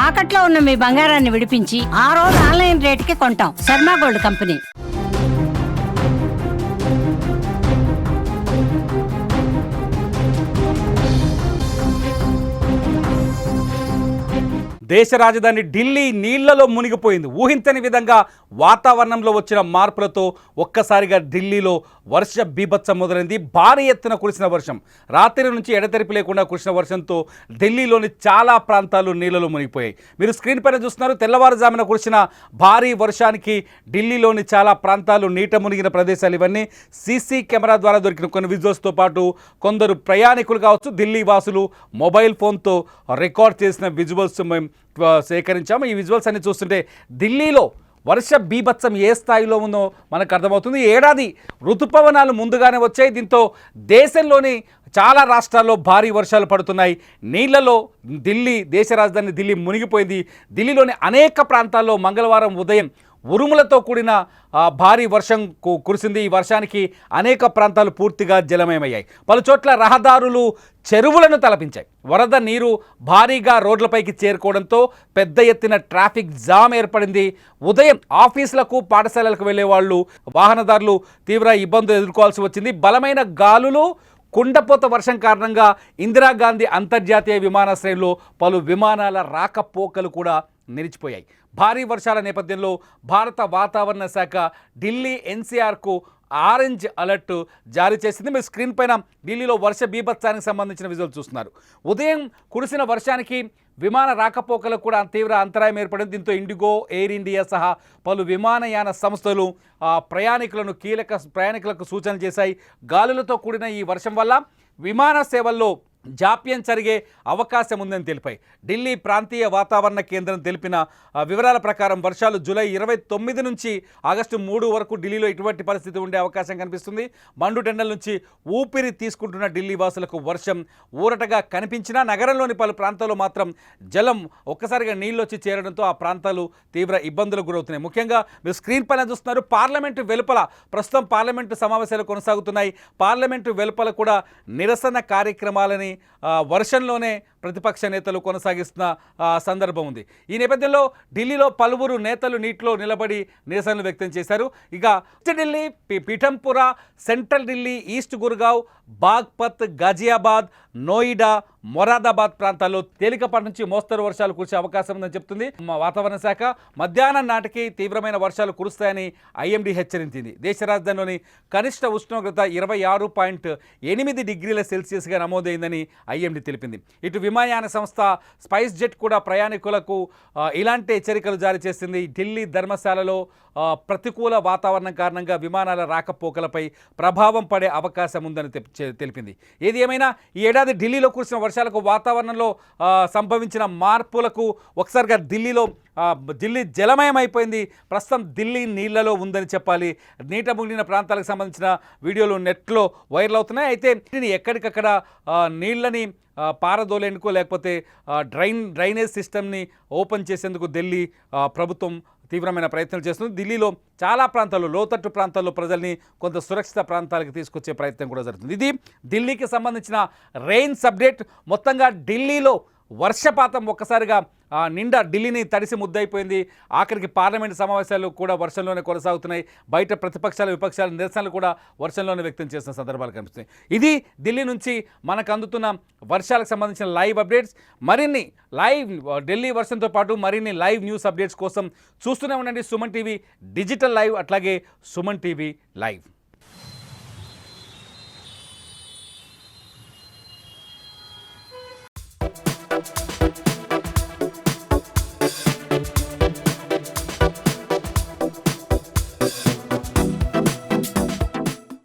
తాకట్లో ఉన్న మీ బంగారాన్ని విడిపించి ఆ రోజు ఆన్లైన్ రేటుకి కొంటాం. Sharma gold company. దేశ రాజధాని ఢిల్లీ నీళ్లలో మునిగిపోయింది. ఊహించని విధంగా వాతావరణంలో వచ్చిన మార్పులతో ఒక్కసారిగా ఢిల్లీలో వర్ష బీభత్సం మొదలైంది. భారీ ఎత్తున కురిసిన వర్షం, రాత్రి నుంచి ఎడతెరిపి లేకుండా కురిసిన వర్షంతో ఢిల్లీలోని చాలా ప్రాంతాలు నీళ్లలో మునిగిపోయాయి. మీరు స్క్రీన్ పైన చూస్తున్నారు, తెల్లవారుజామున కురిసిన భారీ వర్షానికి ఢిల్లీలోని చాలా ప్రాంతాలు నీట మునిగిన ప్రదేశాలు. ఇవన్నీ సీసీ కెమెరా ద్వారా దొరికిన కొన్ని విజువల్స్తో పాటు కొందరు ప్రయాణికులు కావచ్చు, ఢిల్లీ వాసులు మొబైల్ ఫోన్తో రికార్డ్ చేసిన విజువల్స్ మేము సేకరించాము. ఈ విజువల్స్ అన్ని చూస్తుంటే ఢిల్లీలో వర్ష బీభత్సం ఏ స్థాయిలో ఉందో మనకు అర్థమవుతుంది. ఏడాది ఋతుపవనాలు ముందుగానే వచ్చాయి. దీంతో దేశంలోని చాలా రాష్ట్రాల్లో భారీ వర్షాలు పడుతున్నాయి. నీళ్లలో దేశ రాజధాని ఢిల్లీ మునిగిపోయింది. ఢిల్లీలోని అనేక ప్రాంతాల్లో మంగళవారం ఉదయం ఉరుములతో కూడిన భారీ వర్షం కురిసింది. ఈ వర్షానికి అనేక ప్రాంతాలు పూర్తిగా జలమయమయ్యాయి. పలు చోట్ల రహదారులు చెరువులను తలపించాయి. వరద నీరు భారీగా రోడ్లపైకి చేరుకోవడంతో పెద్ద ఎత్తున ట్రాఫిక్ జామ్ ఏర్పడింది. ఉదయం ఆఫీసులకు పాఠశాలలకు వెళ్లే వాళ్ళు, వాహనదారులు తీవ్ర ఇబ్బందులు ఎదుర్కోవాల్సి వచ్చింది. బలమైన గాలులు, కుండపోత వర్షం కారణంగా ఇందిరాగాంధీ అంతర్జాతీయ విమానాశ్రయంలో పలు విమానాల రాకపోకలు కూడా నిలిచిపోయాయి. భారీ వర్షాల నేపథ్యంలో భారత వాతావరణ శాఖ ఢిల్లీ ఎన్సీఆర్కు ఆరెంజ్ అలర్ట్ జారీ చేసింది. మీరు స్క్రీన్ పైన ఢిల్లీలో వర్ష బీభత్సానికి సంబంధించిన విజువల్ చూస్తున్నారు. ఉదయం కురిసిన వర్షానికి విమాన రాకపోకలకు కూడా తీవ్ర అంతరాయం ఏర్పడింది. దీంతో ఇండిగో, ఎయిర్ ఇండియా సహా పలు విమానయాన సంస్థలు ప్రయాణికులకు సూచనలు చేశాయి. గాలులతో కూడిన ఈ వర్షం వల్ల విమాన సేవల్లో జాప్యం జరిగే అవకాశం ఉందని తెలిపాయి. ఢిల్లీ ప్రాంతీయ వాతావరణ కేంద్రం తెలిపిన వివరాల ప్రకారం వర్షాలు జూలై 29 నుంచి ఆగస్టు 3 వరకు ఢిల్లీలో ఇటువంటి పరిస్థితి ఉండే అవకాశం కనిపిస్తుంది. మండుటెండల నుంచి ఊపిరి తీసుకుంటున్న ఢిల్లీ వాసులకు వర్షం ఊరటగా కనిపించినా నగరంలోని పలు ప్రాంతాల్లో మాత్రం జలం ఒక్కసారిగా నీళ్ళు వచ్చి చేరడంతో ఆ ప్రాంతాలు తీవ్ర ఇబ్బందులకు గురవుతున్నాయి. ముఖ్యంగా మీరు స్క్రీన్ పైన చూస్తున్నారు, పార్లమెంటు వెలుపల ప్రస్తుతం పార్లమెంటు సమావేశాలు కొనసాగుతున్నాయి. పార్లమెంటు వెలుపల కూడా నిరసన కార్యక్రమాలని వర్షంలోనే ప్రతిపక్ష నేతలు కొనసాగిస్తున్న సందర్భం ఉంది. ఈ నేపథ్యంలో ఢిల్లీలో పలువురు నేతలు నీటిలో నిలబడి నిరసనలు వ్యక్తం చేశారు. ఇక ఢిల్లీ, పీఠంపుర, సెంట్రల్ ఢిల్లీ, ఈస్ట్ గుర్గావ్, బాగ్పత్, గాజియాబాద్, నోయిడా, మొరాదాబాద్ ప్రాంతాల్లో తేలికపాటి నుంచి మోస్తరు వర్షాలు కురిసే అవకాశం ఉందని చెప్తుంది వాతావరణ శాఖ. మధ్యాహ్నం నాటికి తీవ్రమైన వర్షాలు కురుస్తాయని ఐఎండీ హెచ్చరించింది. దేశ రాజధానిలోని కనిష్ట ఉష్ణోగ్రత 26.8 డిగ్రీల సెల్సియస్గా నమోదైందని ఐఎండీ తెలిపింది. ఇటు విమానయాన సంస్థ స్పైస్ జెట్ కూడా ప్రయాణికులకు ఇలాంటి హెచ్చరికలు జారీ చేసింది. ఢిల్లీ ధర్మశాలలో ప్రతికూల వాతావరణం కారణంగా విమానాల రాకపోకలపై ప్రభావం పడే అవకాశం ఉందని తెలిపింది. ఏది ఏమైనా ఈ ఏడాది ఢిల్లీలో కురిసిన వర్షాలకు, వాతావరణంలో సంభవించిన మార్పులకు ఒకసారిగా ఢిల్లీ జలమయం అయిపోయింది. ప్రస్తుతం ఢిల్లీ నీళ్లలో ఉందని చెప్పాలి. నీట మునిగిన ప్రాంతాలకు సంబంధించిన వీడియోలు నెట్లో వైరల్ అవుతున్నాయి. అయితే ఎక్కడికక్కడ నీళ్ళని పారదోలేందుకు లేకపోతే డ్రైనేజ్ సిస్టమ్ని ఓపెన్ చేసేందుకు ఢిల్లీ ప్రభుత్వం తీవ్రమైన ప్రయత్నాలు చేస్తుంది. ఢిల్లీలో చాలా ప్రాంతాల్లో, లోతట్టు ప్రాంతాల్లో ప్రజల్ని కొంత సురక్షిత ప్రాంతాలకు తీసుకొచ్చే ప్రయత్నం కూడా జరుగుతుంది. ఇది ఢిల్లీకి సంబంధించిన రెయిన్స్ అప్డేట్. మొత్తంగా ఢిల్లీలో వర్షపాతం ఒక్కసారిగా నిండా ఢిల్లీని తడిసి ముద్దయిపోయింది. ఆఖరికి పార్లమెంటు సమావేశాలు కూడా వర్షంలోనే కొనసాగుతున్నాయి. బయట ప్రతిపక్షాల, విపక్షాల నిరసనలు కూడా వర్షంలోనే వ్యక్తం చేసిన సందర్భాలు కనిపిస్తున్నాయి. ఇది ఢిల్లీ నుంచి మనకు అందుతున్న వర్షాలకు సంబంధించిన లైవ్ అప్డేట్స్. మరిన్ని ఢిల్లీ వర్షంతో పాటు మరిన్ని లైవ్ న్యూస్ అప్డేట్స్ కోసం చూస్తూనే ఉండండి సుమన్ టీవీ డిజిటల్ లైవ్, అట్లాగే సుమన్ టీవీ లైవ్.